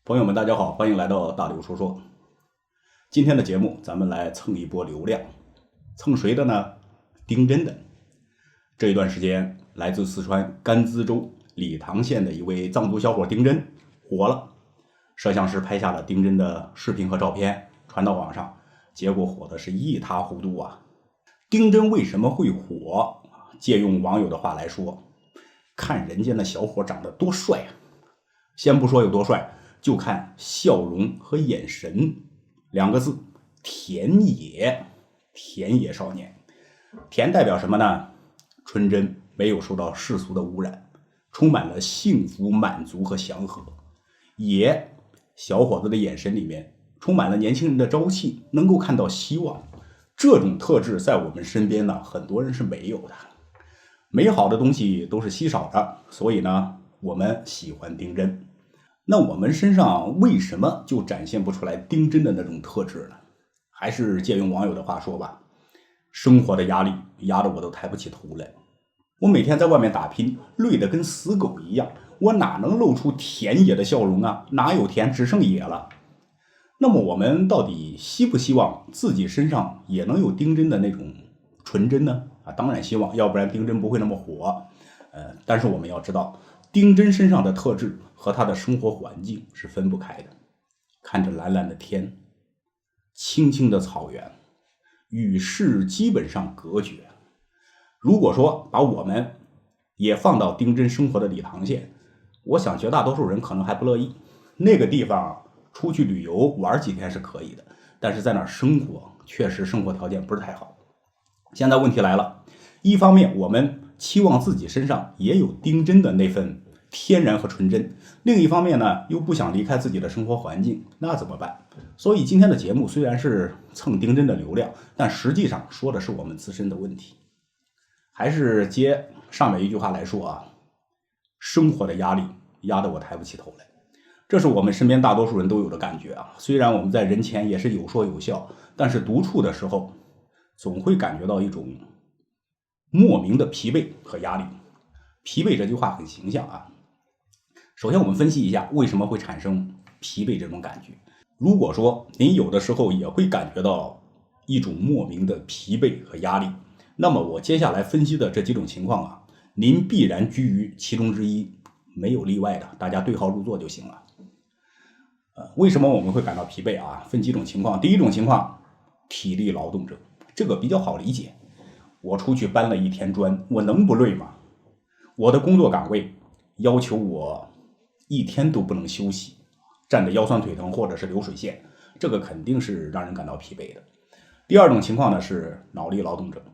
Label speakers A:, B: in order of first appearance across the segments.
A: 朋友们，大家好，欢迎来到大刘说说。今天的节目，咱们来蹭一波流量，蹭谁的呢？丁真的。这一段时间，来自四川甘孜州理塘县的一位藏族小伙丁真火了，摄像师拍下了丁真的视频和照片，传到网上，结果火的是一塌糊涂啊！丁真为什么会火？借用网友的话来说，看人家那小伙长得多帅啊！先不说有多帅，就看笑容和眼神，两个字，田野。田野少年，田代表什么呢？纯真，没有受到世俗的污染，充满了幸福、满足和祥和。野，小伙子的眼神里面充满了年轻人的朝气，能够看到希望。这种特质在我们身边呢，很多人是没有的。美好的东西都是稀少的，所以呢，我们喜欢丁真。那我们身上为什么就展现不出来丁真的那种特质呢？还是借用网友的话说吧，生活的压力压得我都抬不起头来。我每天在外面打拼，累得跟死狗一样，我哪能露出田野的笑容啊？哪有田，只剩野了。那么我们到底希不希望自己身上也能有丁真的那种纯真呢？当然希望，要不然丁真不会那么火。但是我们要知道，丁真身上的特质和他的生活环境是分不开的。看着蓝蓝的天，青青的草原，与世基本上隔绝。如果说把我们也放到丁真生活的理塘县，我想绝大多数人可能还不乐意。那个地方出去旅游玩几天是可以的，但是在那儿生活确实生活条件不是太好。现在问题来了，一方面我们期望自己身上也有丁真的那份天然和纯真，另一方面呢，又不想离开自己的生活环境，那怎么办？所以今天的节目虽然是蹭丁真的流量，但实际上说的是我们自身的问题。还是接上面一句话来说啊，生活的压力压得我抬不起头来，这是我们身边大多数人都有的感觉啊。虽然我们在人前也是有说有笑，但是独处的时候总会感觉到一种莫名的疲惫和压力。疲惫这句话很形象啊。首先我们分析一下为什么会产生疲惫这种感觉。如果说您有的时候也会感觉到一种莫名的疲惫和压力，那么我接下来分析的这几种情况啊，您必然居于其中之一，没有例外的，大家对号入座就行了。为什么我们会感到疲惫啊？分几种情况。第一种情况，体力劳动者，这个比较好理解。我出去搬了一天砖，我能不累吗？我的工作岗位要求我一天都不能休息，站得腰酸腿疼或者是流水线，这个肯定是让人感到疲惫的。第二种情况呢是脑力劳动者，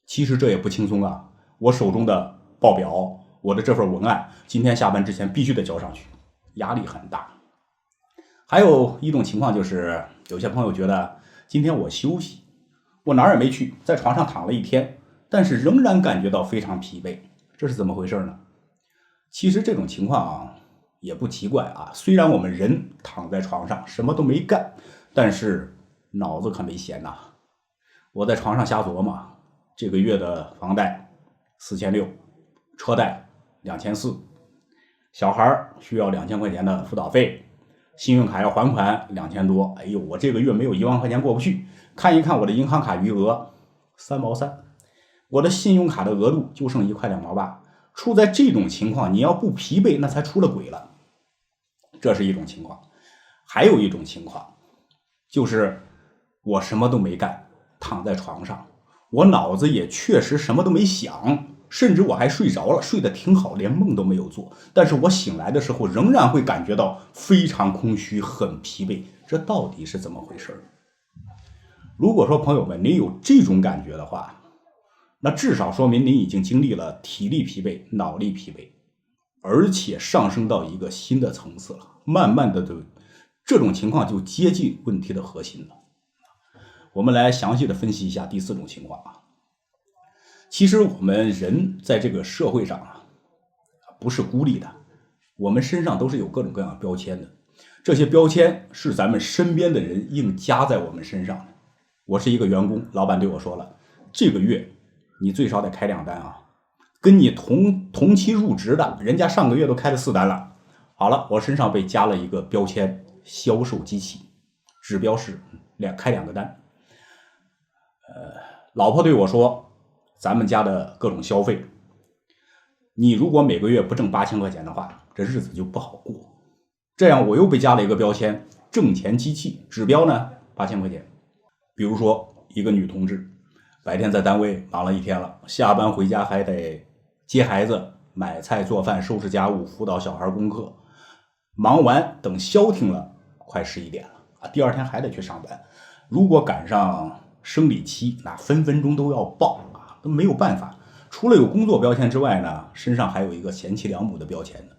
A: 其实这也不轻松啊。我手中的报表，我的这份文案，今天下班之前必须得交上去，压力很大。还有一种情况就是，有些朋友觉得今天我休息，我哪儿也没去，在床上躺了一天，但是仍然感觉到非常疲惫，这是怎么回事呢？其实这种情况啊也不奇怪啊。虽然我们人躺在床上什么都没干，但是脑子可没闲呐。我在床上瞎琢磨，这个月的房贷4600，车贷2400，小孩需要2000块钱的辅导费，信用卡要还款2000多。哎呦，我这个月没有1万块钱过不去。看一看我的银行卡余额3毛3，我的信用卡的额度就剩1块2毛8。处在这种情况，你要不疲惫，那才出了轨了。这是一种情况。还有一种情况，就是我什么都没干，躺在床上，我脑子也确实什么都没想，甚至我还睡着了，睡得挺好，连梦都没有做。但是我醒来的时候，仍然会感觉到非常空虚，很疲惫。这到底是怎么回事？如果说朋友们您有这种感觉的话，那至少说明您已经经历了体力疲惫、脑力疲惫，而且上升到一个新的层次了。慢慢的，这种情况就接近问题的核心了。我们来详细的分析一下第四种情况啊。其实我们人在这个社会上啊，不是孤立的，我们身上都是有各种各样的标签的。这些标签是咱们身边的人硬加在我们身上的。我是一个员工，老板对我说了，这个月你最少得开2单啊，跟你同期入职的人家上个月都开了4单了好了，我身上被加了一个标签销售机器，指标是开2个单。老婆对我说，咱们家的各种消费，你如果每个月不挣8000块钱的话，这日子就不好过。这样我又被加了一个标签挣钱机器，指标呢8000块钱。比如说一个女同志，白天在单位忙了一天了，下班回家还得接孩子、买菜做饭、收拾家务、辅导小孩功课，忙完等消停了快11点了啊，第二天还得去上班。如果赶上生理期，那分分钟都要爆啊，都没有办法。除了有工作标签之外呢，身上还有一个贤妻良母的标签呢。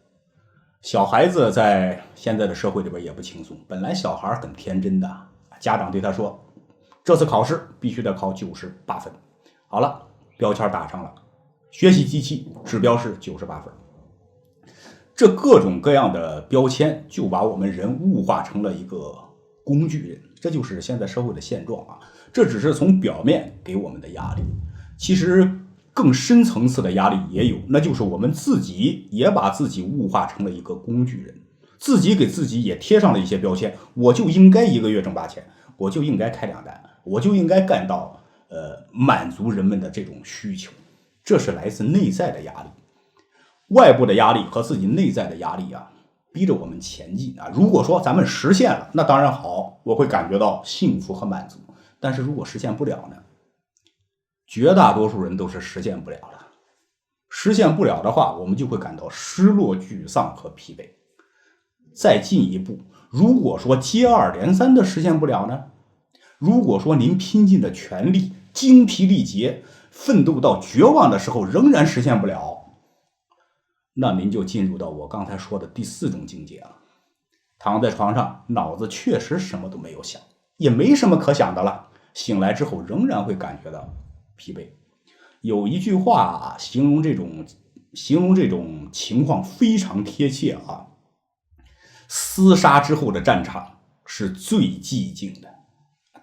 A: 小孩子在现在的社会里边也不轻松，本来小孩很天真的，家长对他说，这次考试必须得考98分。好了，标签打上了，学习机器，指标是98分。这各种各样的标签就把我们人物化成了一个工具人，这就是现在社会的现状啊。这只是从表面给我们的压力，其实更深层次的压力也有，那就是我们自己也把自己物化成了一个工具人，自己给自己也贴上了一些标签，我就应该一个月挣8000，我就应该开2单，我就应该干到满足人们的这种需求。这是来自内在的压力，外部的压力和自己内在的压力啊，逼着我们前进啊。如果说咱们实现了，那当然好，我会感觉到幸福和满足。但是如果实现不了呢？绝大多数人都是实现不了的。实现不了的话，我们就会感到失落、沮丧和疲惫。再进一步，如果说接二连三的实现不了呢？如果说您拼尽了全力，精疲力竭，奋斗到绝望的时候仍然实现不了，那您就进入到我刚才说的第4种境界了。躺在床上，脑子确实什么都没有想，也没什么可想的了，醒来之后仍然会感觉到疲惫。有一句话形容这种情况非常贴切啊，厮杀之后的战场是最寂静的。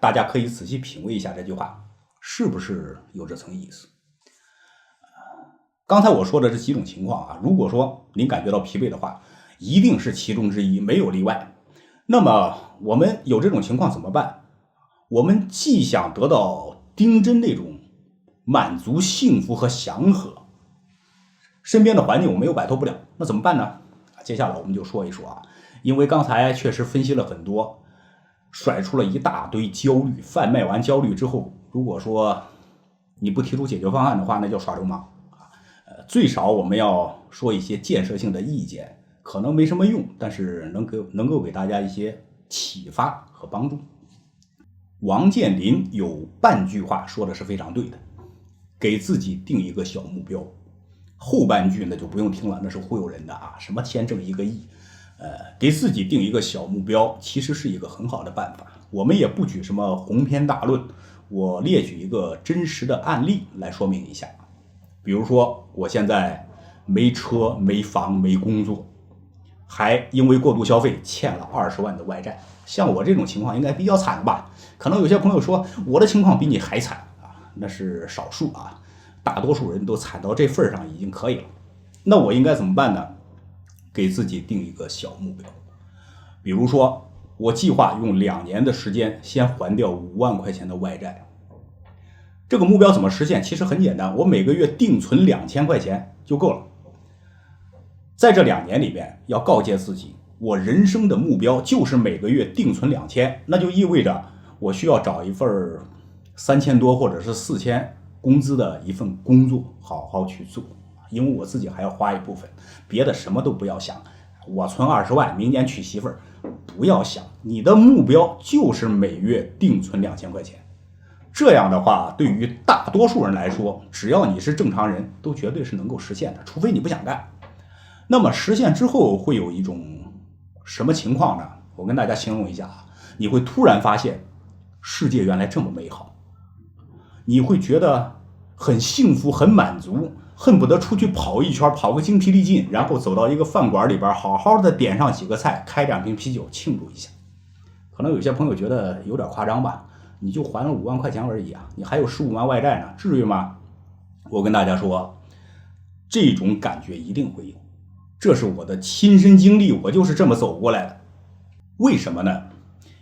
A: 大家可以仔细品味一下这句话是不是有这层意思。刚才我说的这几种情况啊，如果说您感觉到疲惫的话，一定是其中之一，没有例外。那么我们有这种情况怎么办？我们既想得到丁真那种满足、幸福和祥和，身边的环境我们又摆脱不了，那怎么办呢？接下来我们就说一说啊，因为刚才确实分析了很多，甩出了一大堆焦虑，贩卖完焦虑之后，如果说你不提出解决方案的话，那叫耍流氓啊。最少我们要说一些建设性的意见，可能没什么用，但是能够给大家一些启发和帮助。王健林有半句话说的是非常对的，给自己定一个小目标。后半句那就不用听了，那是忽悠人的啊，什么先挣1个亿，给自己定一个小目标，其实是一个很好的办法。我们也不举什么鸿篇大论，我列举一个真实的案例来说明一下。比如说我现在没车没房没工作，还因为过度消费欠了20万的外债，像我这种情况应该比较惨吧。可能有些朋友说我的情况比你还惨啊，那是少数啊，大多数人都惨到这份上已经可以了。那我应该怎么办呢？给自己定一个小目标，比如说我计划用2年的时间先还掉5万块钱的外债。这个目标怎么实现？其实很简单，我每个月定存2000块钱就够了。在这2年里面，要告诫自己，我人生的目标就是每个月定存2000，那就意味着我需要找一份3000多或者是4000工资的一份工作，好好去做。因为我自己还要花一部分，别的什么都不要想。我存20万，明年娶媳妇儿，不要想。你的目标就是每月定存2000块钱。这样的话，对于大多数人来说，只要你是正常人，都绝对是能够实现的，除非你不想干。那么实现之后会有一种什么情况呢？我跟大家形容一下，你会突然发现世界原来这么美好，你会觉得很幸福很满足，恨不得出去跑一圈，跑个精疲力尽，然后走到一个饭馆里边，好好的点上几个菜，开2瓶啤酒庆祝一下。可能有些朋友觉得有点夸张吧，你就还了5万块钱而已啊，你还有15万外债呢，至于吗？我跟大家说，这种感觉一定会有。这是我的亲身经历，我就是这么走过来的。为什么呢？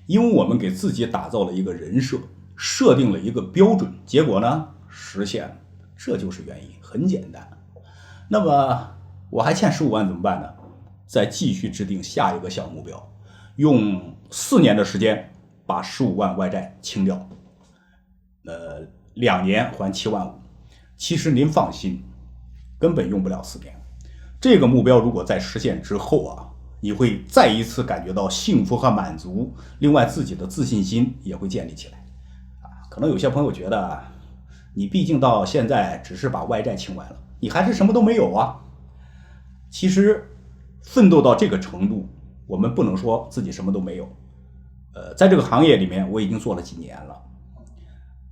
A: 因为我们给自己打造了一个人设，设定了一个标准，结果呢实现了，这就是原因，很简单。那么我还欠15万怎么办呢？再继续制定下一个小目标，用4年的时间把15万外债清掉，2年还7万5。其实您放心，根本用不了4年。这个目标如果在实现之后啊，你会再一次感觉到幸福和满足，另外自己的自信心也会建立起来。可能有些朋友觉得，你毕竟到现在只是把外债清完了，你还是什么都没有啊。其实奋斗到这个程度，我们不能说自己什么都没有。在这个行业里面我已经做了几年了，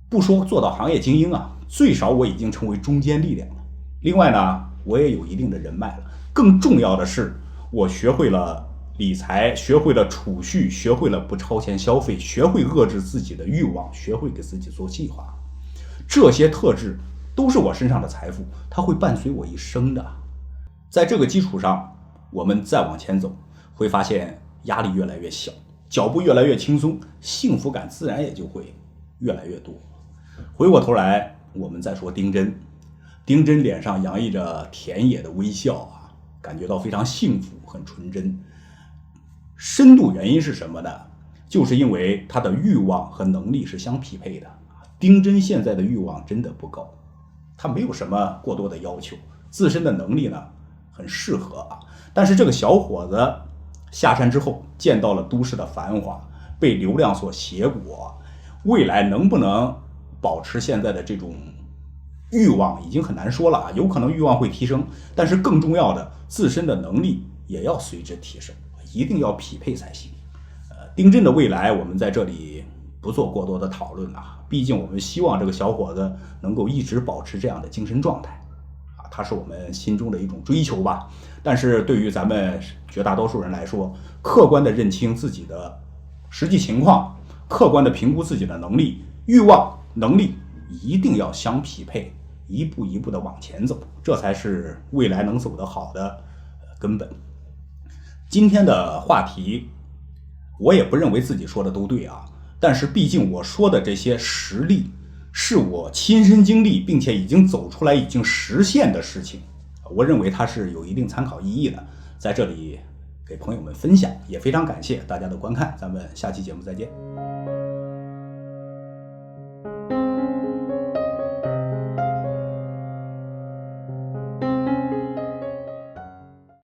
A: 不说做到行业精英啊，最少我已经成为中坚力量了。另外呢，我也有一定的人脉了。更重要的是，我学会了理财，学会了储蓄，学会了不超前消费，学会遏制自己的欲望，学会给自己做计划。这些特质都是我身上的财富，它会伴随我一生的。在这个基础上，我们再往前走，会发现压力越来越小，脚步越来越轻松，幸福感自然也就会越来越多。回过头来，我们再说丁真。丁真脸上洋溢着田野的微笑啊，感觉到非常幸福，很纯真。深度原因是什么呢？就是因为他的欲望和能力是相匹配的。丁真现在的欲望真的不高，他没有什么过多的要求，自身的能力呢很适合啊。但是这个小伙子下山之后，见到了都市的繁华，被流量所挟裹，未来能不能保持现在的这种欲望已经很难说了啊，有可能欲望会提升，但是更重要的，自身的能力也要随之提升，一定要匹配才行。丁真的未来我们在这里不做过多的讨论啊，毕竟我们希望这个小伙子能够一直保持这样的精神状态啊，他是我们心中的一种追求吧。但是对于咱们绝大多数人来说，客观的认清自己的实际情况，客观的评估自己的能力，欲望能力一定要相匹配，一步一步的往前走，这才是未来能走得好的根本。今天的话题我也不认为自己说的都对啊，但是毕竟我说的这些实例是我亲身经历并且已经走出来已经实现的事情，我认为它是有一定参考意义的，在这里给朋友们分享，也非常感谢大家的观看，咱们下期节目再见。